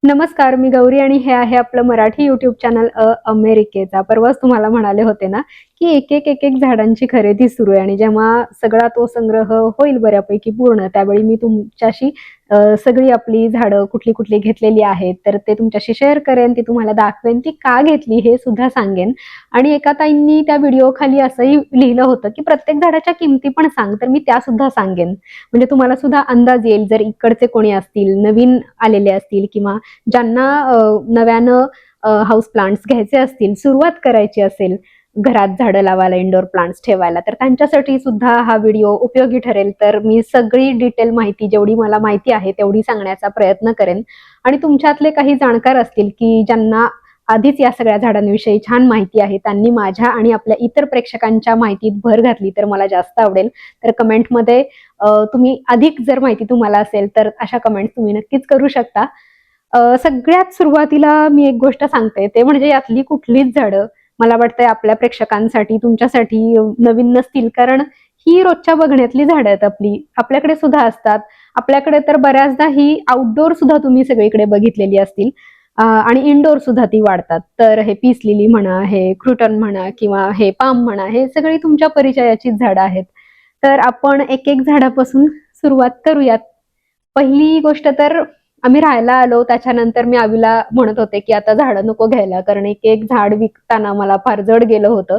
नमस्कार, मी गौरी आणि हे आहे आपलं मराठी युट्यूब चॅनल अमेरिकेचा. परवाच तुम्हाला म्हणाले होते ना, की एक झाडांची खरेदी सुरू आहे आणि जेव्हा सगळा तो संग्रह होईल बऱ्यापैकी पूर्ण, त्यावेळी मी तुमच्याशी सगळी आपली झाडं कुठली-कुठली घेतलेली आहेत, तर ते तुमच्याशी शेअर करेन, ती तुम्हाला दाखवेन, ती का घेतली हे सुद्धा सांगेन. आणि एका ताईंनी त्या व्हिडिओ खाली असंही लिहिलं होतं, की प्रत्येक झाडाच्या किमती पण सांग, तर मी त्या सुद्धा सांगेन. म्हणजे तुम्हाला सुद्धा अंदाज येईल, जर इकडचे कोणी असतील, नवीन आलेले असतील किंवा ज्यांना नव्यानं हाऊस प्लांट्स घ्यायचे असतील, सुरुवात करायची असेल घरात झाडं लावायला, इंडोर प्लांट्स ठेवायला, तर त्यांच्यासाठी सुद्धा हा व्हिडिओ उपयोगी ठरेल. तर मी सगळी डिटेल माहिती, जेवढी मला माहिती आहे तेवढी सांगण्याचा प्रयत्न करेन. आणि तुमच्यातले काही जाणकार असतील की ज्यांना आधीच या सगळ्या झाडांविषयी छान माहिती आहे, त्यांनी माझ्या आणि आपल्या इतर प्रेक्षकांच्या माहितीत भर घातली तर मला जास्त आवडेल. तर कमेंटमध्ये तुम्ही अधिक जर माहिती तुम्हाला असेल तर अशा कमेंट तुम्ही नक्कीच करू शकता. सगळ्यात सुरुवातीला मी एक गोष्ट सांगते, ते म्हणजे यातली कुठलीच झाडं मला वाटतंय आपल्या प्रेक्षकांसाठी, तुमच्यासाठी नवीन नसतील. कारण ही रोजच्या बघण्यातली झाडं आहेत आपल्याकडे सुद्धा असतात. आपल्याकडे तर बऱ्याचदा ही आउटडोर सुद्धा तुम्ही सगळीकडे बघितलेली असतील आणि इनडोर सुद्धा ती वाढतात. तर हे पीस लिली म्हणा, हे क्रुटन म्हणा किंवा हे पाम म्हणा, हे सगळी तुमच्या परिचयाचीच झाडं आहेत. तर आपण एक झाडापासून सुरुवात करूयात. पहिली गोष्ट तर आम्ही राहायला आलो, त्याच्यानंतर मी आवीला म्हणत होते की आता झाडं नको घ्यायला, कारण एक झाड विकताना मला फार जड गेलं होतं.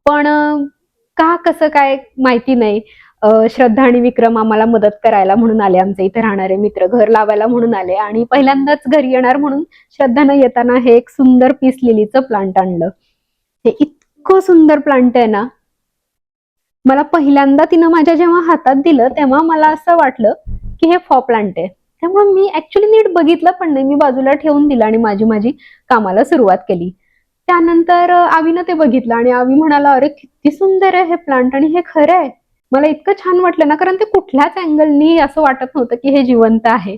पण का कसं काय माहिती नाही. श्रद्धा आणि विक्रम आम्हाला मदत करायला म्हणून आले, आमचे इथे राहणारे मित्र घर लावायला म्हणून आले आणि पहिल्यांदाच घरी येणार म्हणून श्रद्धानं येताना हे एक सुंदर पीस लिलीचं प्लांट आणलं. हे इतकं सुंदर प्लांट आहे ना, मला पहिल्यांदा तिनं माझ्या जेव्हा हातात दिलं तेव्हा मला असं वाटलं की हे फॉ प्लांट आहे. त्यामुळे मी ऍक्च्युली नीट बघितलं पण नाही, मी बाजूला ठेवून दिलं आणि माझी माझी कामाला सुरुवात केली. त्यानंतर आवीनं ते बघितलं आणि आवी म्हणाला, अरे किती सुंदर आहे हे प्लांट आणि हे खरं आहे. मला इतकं छान वाटलं ना, कारण ते कुठल्याच अँगलनी असं वाटत नव्हतं की हे जिवंत आहे,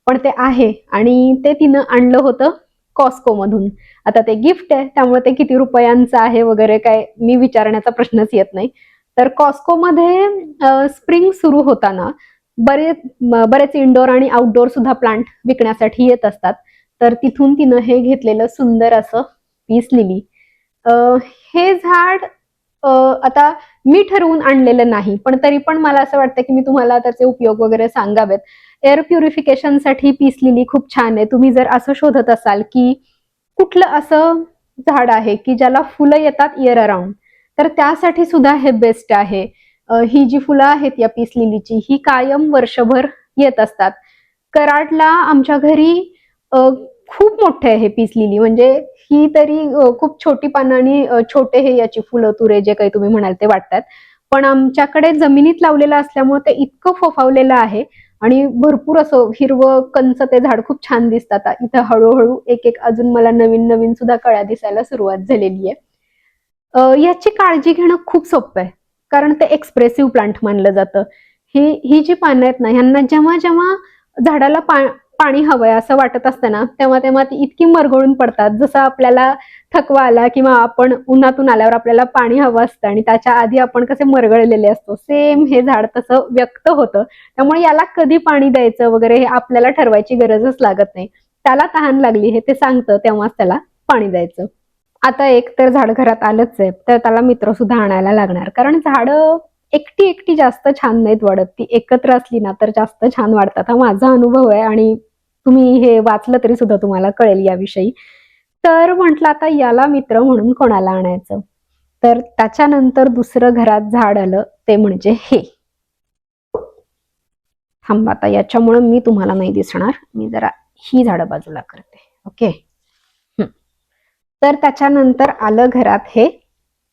पण ते आहे. आणि ते तिनं आणलं होतं कॉस्को मधून. आता ते गिफ्ट आहे, त्यामुळे ते किती रुपयांचं आहे वगैरे काय मी विचारण्याचा प्रश्नच येत नाही. तर कॉस्कोमध्ये स्प्रिंग सुरू होताना बरेच इंडोर आणि आउटडोर सुद्धा प्लांट विकण्यासाठी येत असतात. तर तिथून तिनं हे घेतलेलं सुंदर असं पीस लिली. हे झाड आता मी ठरवून आणलेलं नाही, पण तरी पण मला असं वाटतं की मी तुम्हाला त्याचे उपयोग वगैरे सांगावेत. एअर प्युरिफिकेशनसाठी पीस लिली खूप छान आहे. तुम्ही जर असं शोधत असाल की कुठलं असं झाड आहे की ज्याला फुलं येतात इयर अराउंड, तर त्यासाठी सुद्धा हे बेस्ट आहे. ही जी फुलं आहेत या पीस लिलीची, ही कायम वर्षभर येत असतात. कराडला आमच्या घरी खूप मोठे आहे हे पीस लिली. म्हणजे ही तरी खूप छोटी पानं आणि छोटे हे याची फुलं तुरे जे काही तुम्ही म्हणाल ते वाटतात. पण आमच्याकडे जमिनीत लावलेलं असल्यामुळे ते इतकं फोफावलेलं आहे आणि भरपूर असं हिरवं कंच ते झाड खूप छान दिसतात. इथं हळूहळू एक अजून मला नवीन नवीन सुद्धा कळ्या दिसायला सुरुवात झालेली आहे. याची काळजी घेणं खूप सोपं आहे, कारण ते एक्सप्रेसिव्ह प्लांट मानलं जातं. ही जी पानं आहेत ना, ह्यांना जेव्हा जेव्हा झाडाला पाणी हवंय असं वाटत असतं ना, तेव्हा तेव्हा ती इतकी मरगळून पडतात. जसं आपल्याला थकवा आला किंवा आपण उन्हातून आल्यावर आपल्याला पाणी हवं असतं आणि त्याच्या आधी आपण कसे मरगळलेले असतो, सेम हे झाड तसं व्यक्त होतं. त्यामुळे याला कधी पाणी द्यायचं वगैरे हे आपल्याला ठरवायची गरजच लागत नाही. त्याला तहान लागली हे ते सांगतं, तेव्हाच त्याला पाणी द्यायचं. आता एक तर झाड घरात आलंच आहे, तर त्याला मित्र सुद्धा आणायला लागणार, कारण झाडं एकटी जास्त छान नाहीत वाढत. ती एकत्र असली ना तर जास्त छान वाढतात. हा माझा अनुभव आहे आणि तुम्ही हे वाचलं तरी सुद्धा तुम्हाला कळेल याविषयी. तर म्हटलं आता याला मित्र म्हणून कोणाला आणायचं, तर त्याच्यानंतर दुसरं घरात झाड आलं ते म्हणजे हे. थांबा, आता याच्यामुळे मी तुम्हाला नाही दिसणार, मी जरा ही झाडं बाजूला करते. ओके. तर त्याच्यानंतर आलं घरात हे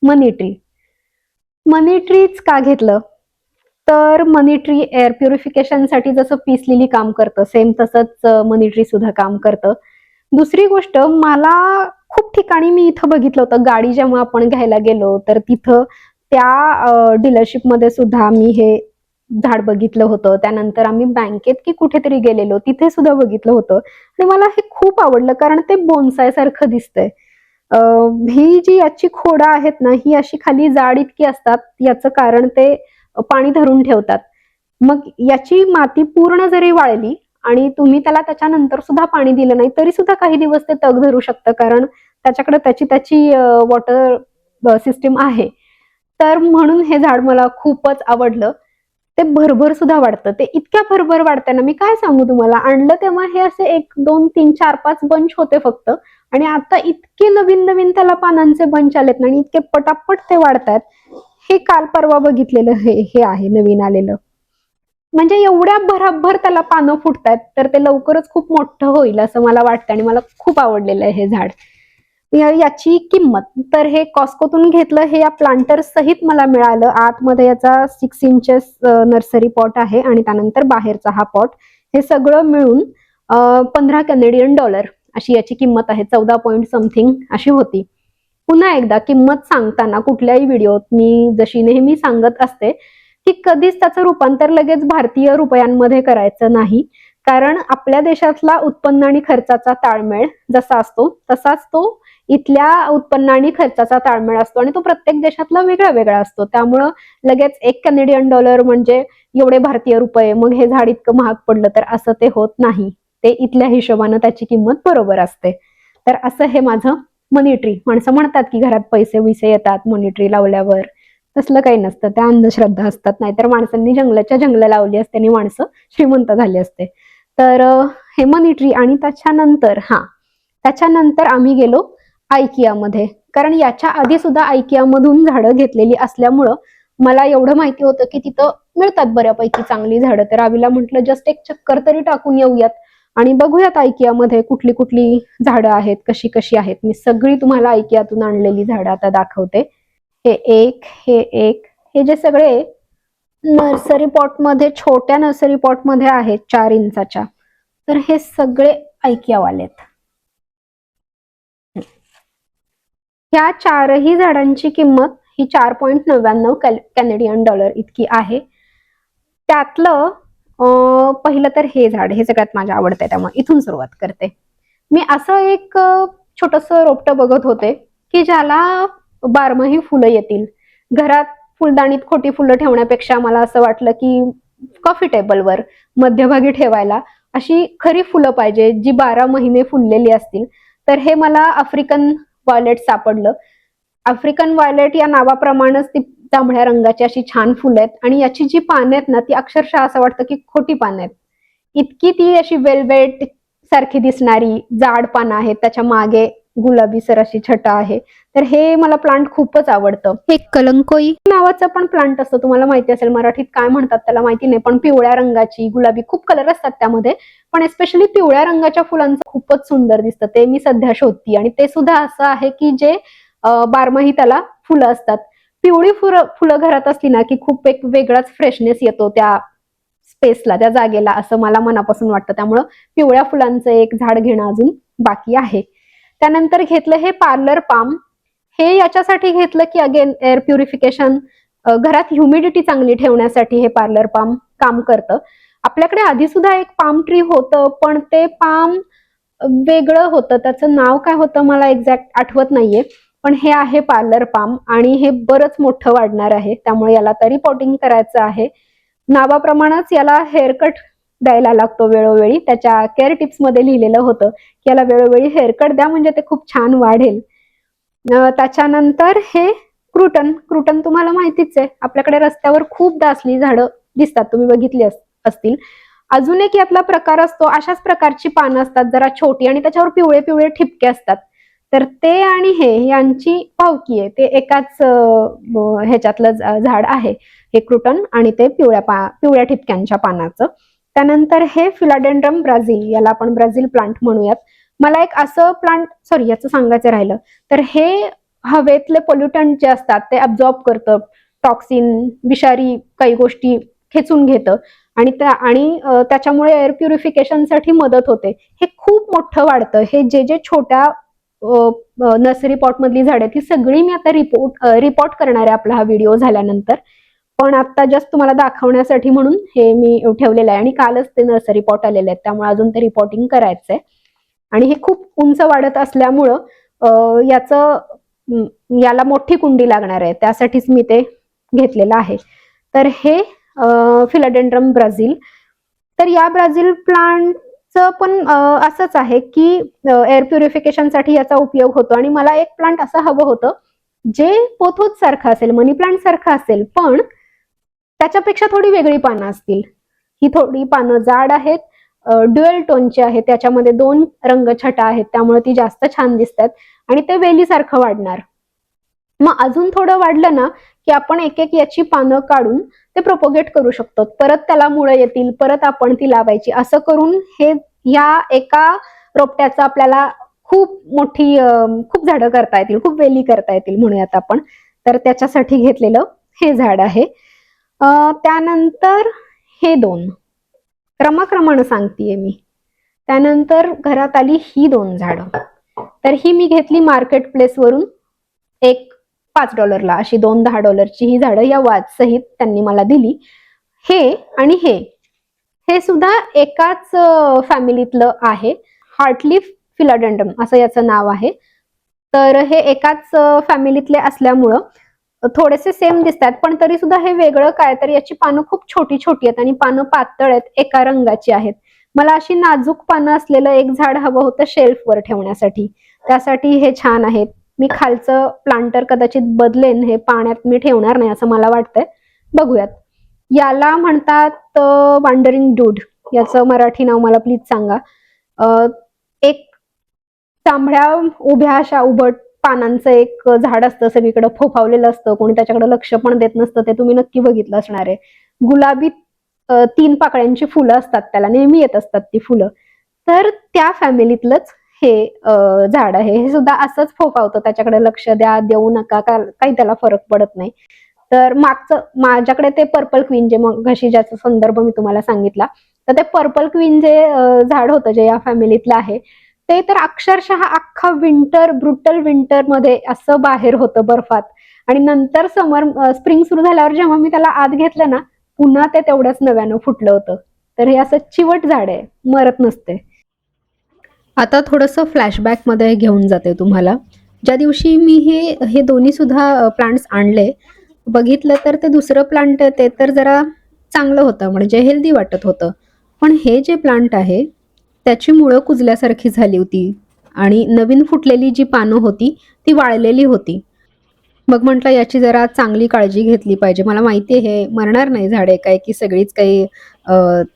मनी ट्री. मनी ट्रीच का घेतलं, तर मनी ट्री एअर प्युरिफिकेशनसाठी जसं पीस लिली काम करतं, सेम तसंच मनी ट्री सुद्धा काम करतं. दुसरी गोष्ट, मला खूप ठिकाणी मी इथं बघितलं होतं, गाडी जेव्हा आपण घ्यायला गेलो तर तिथं त्या डीलरशिपमध्ये सुद्धा मी हे झाड बघितलं होतं. त्यानंतर आम्ही बँकेत की कुठेतरी गेलेलो, तिथे सुद्धा बघितलं होतं आणि मला हे खूप आवडलं, कारण ते बोन्साय सारखं दिसतंय. ही जी याची खोडं आहेत ना, ही अशी खाली जाड इतकी असतात. याचं कारण ते पाणी धरून ठेवतात. मग याची माती पूर्ण जरी वाळली आणि तुम्ही त्याला त्याच्यानंतर सुद्धा पाणी दिलं नाही तरी सुद्धा काही दिवस ते तग धरू शकतं, कारण त्याच्याकडे त्याची वॉटर सिस्टीम आहे. तर म्हणून हे झाड मला खूपच आवडलं. ते भरभर सुद्धा वाढतं, ते इतक्या भरभर वाढतं ना, मी काय सांगू तुम्हाला. आणलं तेव्हा हे असे 1 2 3 4 5 बंच होते फक्त, आणि आता इतके नवीन नवीन त्याला पानांचे बंच आलेत ना, आणि इतके पटापट ते वाढतात. हे काल परवा बघितलेलं हे आहे नवीन आलेलं. म्हणजे एवढ्या भराभर त्याला पानं फुटतात, तर ते लवकरच खूप मोठं होईल असं मला वाटतं, आणि मला खूप आवडलेलं आहे हे झाड. याची किंमत तर हे कॉस्कोतून घेतलं, हे या प्लांटर सहित मला मिळालं. आतमध्ये याचा 6 इंचेस नर्सरी पॉट आहे, आणि त्यानंतर बाहेरचा हा पॉट, हे सगळं मिळून $15 अशी याची किंमत आहे. 14 पॉइंट समथिंग अशी होती. पुन्हा एकदा किंमत सांगताना कुठल्याही व्हिडिओत मी जशी नेहमी सांगत असते की कधीच त्याचं रूपांतर लगेच भारतीय रुपयांमध्ये करायचं नाही, कारण आपल्या देशातला उत्पन्न आणि खर्चाचा ताळमेळ जसा असतो तसाच तो इथल्या उत्पन्न आणि खर्चाचा ताळमेळ असतो, आणि तो प्रत्येक देशातला वेगळा वेगळा असतो. त्यामुळं लगेच $1 म्हणजे एवढे भारतीय रुपये, मग हे झाड इतकं महाग पडलं, तर असं ते होत नाही. ते इथल्या हिशोबानं त्याची किंमत बरोबर असते. तर असं हे माझं मनी ट्री. माणसं म्हणतात की घरात पैसे विसे येतात मनी ट्री लावल्यावर, तसलं काही नसतं, त्या अंधश्रद्धा असतात. नाहीतर माणसांनी जंगलाच्या जंगल लावली असते आणि माणसं श्रीमंत झाले असते. तर हे मनी ट्री. आणि त्याच्यानंतर आम्ही गेलो आयकियामध्ये, कारण याच्या आधी सुद्धा आयकियामधून झाडं घेतलेली असल्यामुळं मला एवढं माहिती होतं की तिथं मिळतात बऱ्यापैकी चांगली झाडं. तर आवीला म्हटलं जस्ट एक चक्कर तरी टाकून येऊयात आणि बघूयात आयकियामध्ये कुठली कुठली झाडं आहेत, कशी कशी आहेत. मी सगळी तुम्हाला आयकियातून आणलेली झाडं आता दाखवते. हे जे सगळे नर्सरी पॉट मध्ये, छोट्या नर्सरी पॉट मध्ये आहेत 4 इंचाच्या, तर हे सगळे आयकियावालेत. ह्या 4ही झाडांची किंमत ही $4.99 इतकी आहे. त्यातलं पहिलं तर हे झाड, हे सगळ्यात माझ्या आवडतं, त्यामुळे इथून सुरुवात करते. मी असं एक छोटस रोपटं बघत होते की ज्याला बारमाही फुलं येतील. घरात फुलदाणीत खोटी फुलं ठेवण्यापेक्षा मला असं वाटलं की कॉफी टेबलवर मध्यभागी ठेवायला अशी खरी फुलं पाहिजे, जी 12 महिने फुललेली असतील. तर हे मला आफ्रिकन व्हायलेट सापडलं. आफ्रिकन व्हायलेट या नावाप्रमाणेच ती जांभळ्या रंगाची अशी छान फुलं आहेत, आणि याची जी पानं आहेत ना, ती अक्षरशः असं वाटतं की खोटी पानं आहेत. इतकी ती अशी वेलवेट सारखी दिसणारी जाड पानं आहेत, त्याच्या मागे गुलाबी सर अशी छटा आहे. तर हे मला प्लांट खूपच आवडतं. एक कलंकोई नावाचं पण प्लांट असतं, तुम्हाला माहिती असेल, मराठीत काय म्हणतात त्याला माहिती नाही, पण पिवळ्या रंगाची, गुलाबी खूप कलर असतात त्यामध्ये, पण स्पेशली पिवळ्या रंगाच्या फुलांचं खूपच सुंदर दिसतं. ते मी सध्या शोधती, आणि ते सुद्धा असं आहे की जे बारमाही त्याला फुलं असतात. पिवळी फुलं घरात असली ना की खूप एक वेगळाच फ्रेशनेस येतो त्या स्पेसला, त्या जागेला, असं मला मनापासून वाटतं. त्यामुळं पिवळ्या फुलांचं एक झाड घेणं अजून बाकी आहे. त्यानंतर घेतलं हे पार्लर पाम. हे याच्यासाठी घेतलं की अगेन एअर प्युरिफिकेशन, घरात ह्युमिडिटी चांगली ठेवण्यासाठी हे पार्लर पाम काम करतं. आपल्याकडे आधी सुद्धा एक पाम ट्री होतं, पण ते पाम वेगळं होतं, त्याचं नाव काय होतं मला एक्झॅक्ट आठवत नाहीये. पण हे आहे पार्लर पाम, आणि हे बरंच मोठं वाढणार आहे, त्यामुळे याला तरी पॉटिंग करायचं आहे. नावाप्रमाणेच याला हेअरकट द्यायला लागतो वेळोवेळी. त्याच्या केअर टिप्स मध्ये लिहिलेलं होतं की याला वेळोवेळी हेअरकट द्या, म्हणजे ते खूप छान वाढेल. त्याच्यानंतर हे क्रुटन तुम्हाला माहितीच आहे, आपल्याकडे रस्त्यावर खूप दासली झाडं दिसतात, तुम्ही बघितली असतील. अजून एक यातला प्रकार असतो, अशाच प्रकारची पानं असतात, जरा छोटी, आणि त्याच्यावर पिवळे पिवळे ठिपके असतात. तर ते आणि हे यांची पावकी आहे, ते एकाच ह्याच्यातलं झाड आहे हे क्रुटन, आणि ते पिवळ्या ठिपक्यांच्या पानाचं. त्यानंतर हे फिलाडेंड्रम ब्राझील, याला आपण ब्राझील प्लांट म्हणूयात. मला एक असं प्लांट, सॉरी याचं सांगायचं राहिलं, तर हे हवेतले पोल्युटंट जे असतात ते अब्झॉर्ब करतं, टॉक्सिन, विषारी काही गोष्टी खेचून घेतं, आणि त्याच्यामुळे एअर प्युरिफिकेशनसाठी मदत होते. हे खूप मोठं वाढतं. हे जे छोट्या नर्सरी पॉट मधली झाडं ती सगळी मी आता रिपोर्ट करणार आहे आपला हा व्हिडिओ झाल्यानंतर. पण आता जस्ट तुम्हाला दाखवण्यासाठी म्हणून हे मी ठेवलेलं आहे, आणि कालच ते नर्सरी पॉट आलेले आहेत, त्यामुळे अजून ते रिपोर्टिंग करायचंय. आणि हे खूप उंच वाढत असल्यामुळं याला मोठी कुंडी लागणार आहे, त्यासाठीच मी ते घेतलेलं आहे. तर हे फिलाडेंड्रम ब्राझील. तर या ब्राझील प्लांटचं पण असंच आहे की एअर प्युरिफिकेशनसाठी याचा उपयोग होतो. आणि मला एक प्लांट असं हवं होतं जे पोथोस सारखं असेल, मनी प्लांट सारखं असेल, पण त्याच्यापेक्षा थोडी वेगळी पानं असतील. ही थोडी पानं जाड आहेत, ड्युअल टोनची आहेत, त्याच्यामध्ये 2 रंगछटा आहेत, त्यामुळे ती जास्त छान दिसतात आणि ते वेलीसारखं वाढणार. मग अजून थोडं वाढलं ना की आपण एक एक याची पानं काढून ते प्रोपोगेट करू शकतो. परत त्याला मुळं येतील, परत आपण ती लावायची. असं करून हे या एका रोपट्याचं आपल्याला खूप झाडं करता येतील, खूप वेली करता येतील म्हणूयात आपण. तर त्याच्यासाठी घेतलेलं हे झाड आहे. त्यानंतर हे 2 क्रमाक्रमानं सांगतेय मी. त्यानंतर घरात आली ही 2 झाडं. तर ही मी घेतली मार्केट प्लेस वरून, एक $5 अशी 2 $10 ही झाडं या वाज सहित त्यांनी मला दिली. हे आणि हे सुद्धा एकाच फॅमिलीतलं आहे. हार्टलीफ फिलाडेंड्रम असं याचं नाव आहे. तर हे एकाच फॅमिलीतले असल्यामुळं थोडेसे सेम दिसतात, पण तरी सुद्धा हे वेगळं काय तर याची पानं खूप छोटी छोटी आहेत आणि पानं पातळ आहेत, एका रंगाची आहेत. मला अशी नाजूक पानं असलेलं एक झाड हवं होतं शेल्फवर ठेवण्यासाठी. त्यासाठी हे छान आहेत. मी खालचं प्लांटर कदाचित बदलेन, हे पाण्यात मी ठेवणार नाही असं मला वाटतंय. बघूयात. याला म्हणतात वांडरिंग डूड. याचं मराठी नाव मला प्लीज सांगा. एक तांबड्या उभ्या अशा उभट पानांचं एक झाड असतं, सगळीकडे फोफावलेलं असतं, कोणी त्याच्याकडे लक्ष पण देत नसतं. ते तुम्ही नक्की बघितलं असणार आहे. गुलाबी 3 पाकळ्यांची फुलं असतात, त्याला नेहमी येत असतात ती फुलं. तर त्या फॅमिलीतलंच हे झाड आहे. हे सुद्धा असंच फोफावतं, त्याच्याकडे लक्ष द्या देऊ नका काही त्याला फरक पडत नाही. तर माझ्याकडे ते पर्पल क्वीन जे मग ज्याचा संदर्भ मी तुम्हाला सांगितला, तर ते पर्पल क्वीन जे झाड होतं जे या फॅमिलीतलं आहे, ते तर अक्षरशः अख्खा ब्रुटल विंटर मध्ये असं बाहेर होतं बर्फात. आणि नंतर स्प्रिंग सुरू झाल्यावर जेव्हा मी त्याला आत घेतलं ना, पुन्हा ते तेवढंच नव्यानं फुटलं होतं. तर हे असं चिवट झाड आहे, मरत नसते. आता थोडंसं फ्लॅशबॅक मध्ये घेऊन जाते तुम्हाला. ज्या दिवशी मी हे दोन्ही सुद्धा प्लांट्स आणले, बघितलं तर ते दुसरं प्लांट ते तर जरा चांगलं होतं, म्हणजे हेल्दी वाटत होतं. पण हे जे प्लांट आहे त्याची मुळं कुजल्यासारखी झाली होती आणि नवीन फुटलेली जी पानं होती ती वाळलेली होती. मग म्हटलं याची जरा चांगली काळजी घेतली पाहिजे. मला माहिती आहे हे मरणार नाही झाडे काय की सगळीच काही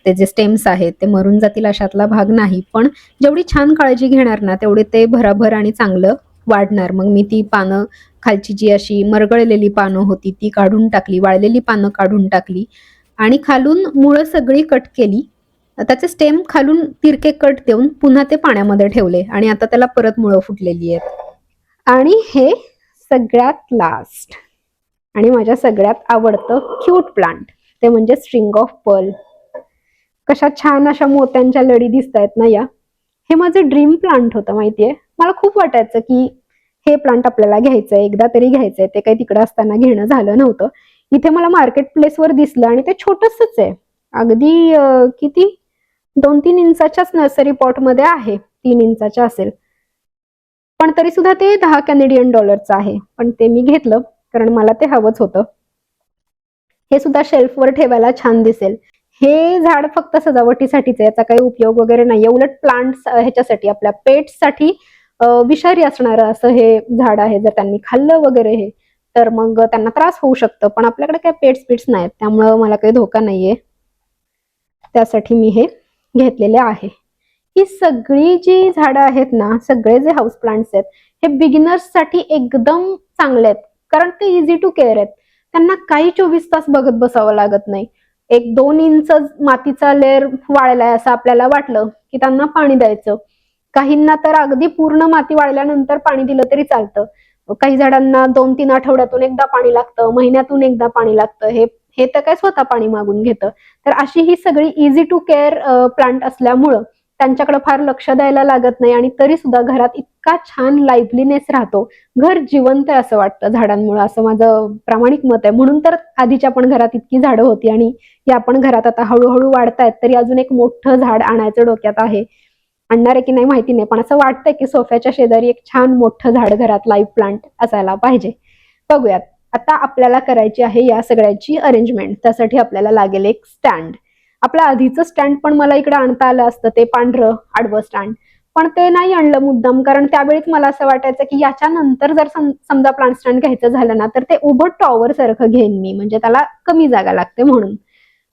ते जे स्टेम्स आहेत ते मरून जातील अशातला भाग नाही. पण जेवढी छान काळजी घेणार ना तेवढे ते भराभर आणि चांगलं वाढणार. मग मी ती पानं खालची जी अशी मरगळलेली पानं होती ती काढून टाकली, वाळलेली पानं काढून टाकली आणि खालून मुळं सगळी कट केली. त्याचे स्टेम खालून तिरके कट देऊन पुन्हा ते पाण्यामध्ये ठेवले आणि आता त्याला परत मुळं फुटलेली आहेत. आणि हे सगळ्यात लास्ट आणि माझ्या सगळ्यात आवडतं क्यूट प्लांट ते म्हणजे स्ट्रिंग ऑफ पर्ल. कशा छान अशा मोत्यांच्या लढी दिसतायत ना या. हे माझं ड्रीम प्लांट होतं माहितीये. मला खूप वाटायचं की हे प्लांट आपल्याला घ्यायचंय, एकदा तरी घ्यायचंय. ते काही तिकडे असताना घेणं झालं नव्हतं. इथे मला मार्केट प्लेसवर दिसलं आणि ते छोटंसंच आहे. अगदी किती 2-3 इंचाच्याच नर्सरी पॉट मध्ये आहे, 3 इंचाच्या असेल. पण तरी सुद्धा ते $10 आहे. पण ते मी घेतलं कारण मला ते हवंच होतं. हे सुद्धा शेल्फवर ठेवायला छान दिसेल. हे झाड फक्त सजावटीसाठीच आहे, याचा काही उपयोग वगैरे नाहीये. उलट प्लांट्स ह्याच्यासाठी आपल्या पेट्ससाठी विषारी असणारं असं हे झाड आहे. जर त्यांनी खाल्लं वगैरे हे तर मग त्यांना त्रास होऊ शकतं. पण आपल्याकडे काही पेट्स नाहीत त्यामुळं मला काही धोका नाहीये. त्यासाठी मी हे घेतलेले आहे. ही सगळी जी झाडं आहेत ना, सगळे जे हाऊस प्लांट्स आहेत हे बिगिनर्स साठी एकदम चांगले आहेत. कारण ते इझी टू केअर आहेत. त्यांना काही 24 तास बघत बसावं लागत नाही. 1-2 इंच मातीचा लेअर वाळलाय असं आपल्याला वाटलं की त्यांना पाणी द्यायचं. काहींना तर अगदी पूर्ण माती वाळल्यानंतर पाणी दिलं तरी चालतं. काही झाडांना 2-3 आठवड्यातून एकदा पाणी लागतं, महिन्यातून एकदा पाणी लागतं. हे तर काय स्वतः पाणी मागून घेतं. तर अशी ही सगळी इझी टू केअर प्लांट असल्यामुळं त्यांच्याकडे फार लक्ष द्यायला लागत नाही आणि तरी सुद्धा घरात इतका छान लाईव्हलीनेस राहतो. घर जिवंत आहे असं वाटतं झाडांमुळे, असं माझं प्रामाणिक मत आहे. म्हणून तर आधीच्या पण घरात इतकी झाडं होती आणि या पण घरात आता हळूहळू वाढतायत. तरी अजून एक मोठं झाड आणायचं डोक्यात आहे. आणणार आहे की नाही माहिती नाही, पण असं वाटतंय की सोफ्याच्या शेजारी एक छान मोठं झाड घरात लाईव्ह प्लांट असायला पाहिजे. बघूयात. आता आपल्याला करायची आहे या सगळ्याची अरेंजमेंट. त्यासाठी आपल्याला लागेल एक स्टँड. आपलं आधीचं स्टँड पण मला इकडे आणता आलं असतं, ते पांढरं आडवं स्टँड, पण ते नाही आणलं मुद्दाम, कारण त्यावेळीच मला असं वाटायचं की याच्यानंतर जर समजा प्लांट स्टँड घ्यायचं झालं ना तर ते उभं टॉवर सारखं घेईन मी, म्हणजे त्याला कमी जागा लागते म्हणून.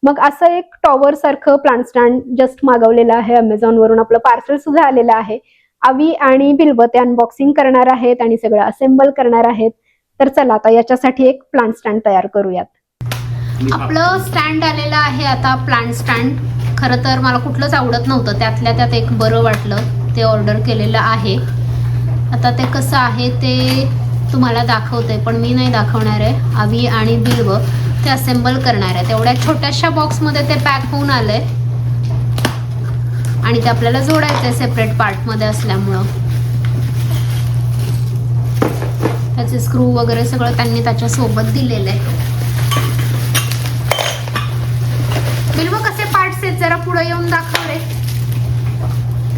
मग असं एक टॉवर सारखं प्लांट स्टँड जस्ट मागवलेलं आहे अमेझॉन वरून. आपलं पार्सल सुद्धा आलेलं आहे. आवी आणि बिल्व ते अनबॉक्सिंग करणार आहेत आणि सगळं असेंबल करणार आहेत. तर चला आता याच्यासाठी एक प्लांट स्टँड तयार करूयात. आपलं स्टँड आलेलं आहे आता, प्लांट स्टँड. खरं तर मला कुठलंच आवडत नव्हतं, त्यातल्या त्यात एक बरं वाटलं, ते ऑर्डर केलेलं आहे. आता ते कसं आहे ते तुम्हाला दाखवते, पण मी नाही दाखवणार आहे. आवी आणि बिल्व ते असेंबल करणार आहे. तेवढ्या छोट्याशा बॉक्समध्ये ते पॅक होऊन आलंय आणि ते आपल्याला जोडायचं आहे सेपरेट पार्टमध्ये असल्यामुळं. त्याचे स्क्रू वगैरे सगळं त्यांनी त्याच्या सोबत दिलेलं आहे. बिल्व कसे पार्ट्स आहेत जरा पुढे येऊन दाखव रे.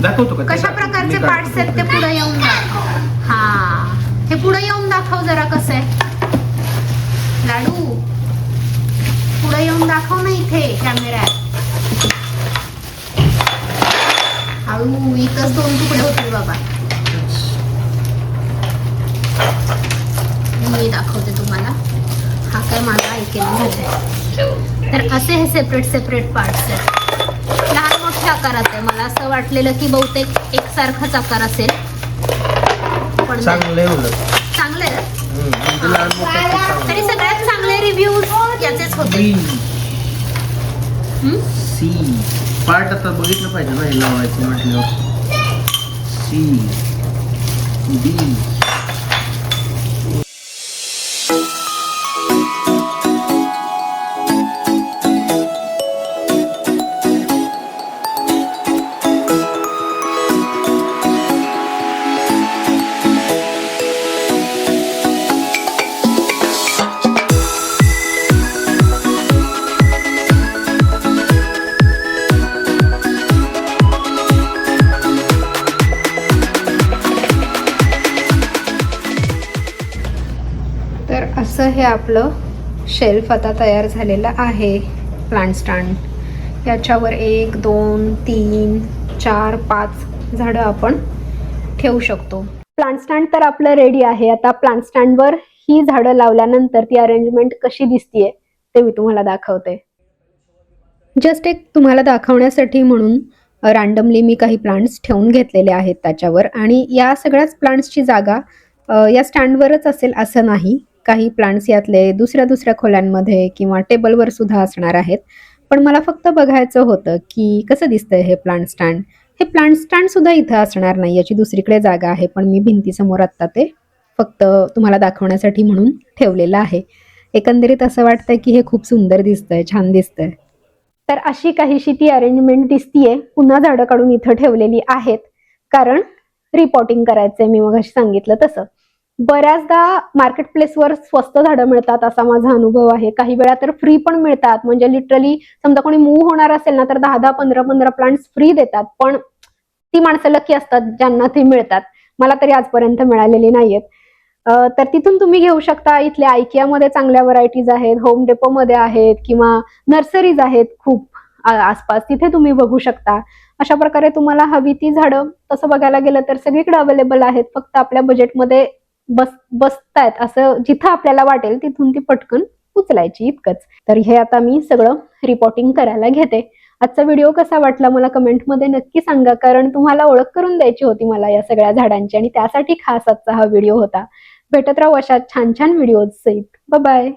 दाखवतो का? कशा प्रकारचे पार्ट्स आहेत ते पुढे येऊन दाखव. हा, हे पुढे येऊन दाखव जरा कसं आहे. लाडू पुढे येऊन दाखव ना इथे कॅमेऱ्यात. हळू, एकच 2 तुकडे होतील बाबा. मी दाखवते तुम्हाला. हा काय माझा ऐकेला झालाय. तर असे हे सेपरेट पार्ट्स आहेत. लहान मोठ्या आकारात आहे. मला असं वाटलेलं की बहुतेक एकसारखाच आकार असेल, पण चांगलं आहे उलट. चांगलं आहे. तरी सगळ्यात चांगले रिव्ह्यूज याचेच होते. सी पार्ट आता बघितलं पाहिजे ना, हे लावायचं म्हटल्यावर. सी डी तर असं हे आपलं शेल्फ आता तयार झालेलं आहे. प्लांट स्टँड याच्यावर 1 2 3 4 5 झाडं आपण ठेवू शकतो. प्लांट स्टँड तर आपलं रेडी आहे. आता प्लांट स्टँडवर ही झाडं लावल्यानंतर ती अरेंजमेंट कशी दिसतीये ते मी तुम्हाला दाखवते. जस्ट एक तुम्हाला दाखवण्यासाठी म्हणून रँडमली मी काही प्लांट्स ठेवून घेतलेले आहेत त्याच्यावर, आणि या सगळ्याच प्लांट्सची जागा या स्टँडवरच असेल असं नाही. काही प्लांट्स यातले दुसऱ्या खोल्यांमध्ये किंवा टेबलवर सुद्धा असणार आहेत. पण मला फक्त बघायचं होतं की कसं दिसतंय हे प्लांट स्टँड. हे प्लांट स्टँड सुद्धा इथं असणार नाही, याची दुसरीकडे जागा आहे, पण मी भिंतीसमोर आत्ता ते फक्त तुम्हाला दाखवण्यासाठी म्हणून ठेवलेलं आहे. एकंदरीत असं वाटतंय की हे खूप सुंदर दिसतंय, छान दिसतंय. तर अशी काहीशी ती अरेंजमेंट दिसतीये. पुन्हा झाडं काढून इथं ठेवलेली आहेत, कारण रिपॉटिंग करायचंय मी मगाशी सांगितलं तसं. बऱ्याचदा मार्केट प्लेसवर स्वस्त झाडं मिळतात असा माझा अनुभव आहे. काही वेळा तर फ्री पण मिळतात. म्हणजे लिटरली समजा कोणी मूव्ह होणार असेल ना तर 10-10 15-15 प्लांट्स फ्री देतात. पण ती माणसं लकी असतात ज्यांना ते मिळतात. मला तरी आजपर्यंत मिळालेली नाहीयेत. तर तिथून तुम्ही घेऊ शकता. इथल्या आयकियामध्ये चांगल्या व्हरायटीज आहेत, होम डेपो मध्ये आहेत, किंवा नर्सरीज आहेत खूप आसपास, तिथे तुम्ही बघू शकता. अशा प्रकारे तुम्हाला हवी ती झाडं तसं बघायला गेलं तर सगळीकडे अवेलेबल आहेत. फक्त आपल्या बजेटमध्ये बसतायत असं जिथं आपल्याला वाटेल तिथून ती पटकन उचलायची, इतकंच. तर हे आता मी सगळं रिपोर्टिंग करायला घेते. आजचा व्हिडिओ कसा वाटला मला कमेंटमध्ये नक्की सांगा, कारण तुम्हाला ओळख करून द्यायची होती मला या सगळ्या झाडांची, आणि त्यासाठी खास आजचा हा व्हिडिओ होता. भेटत राहू अशा छान छान व्हिडिओज सहित. Bye bye.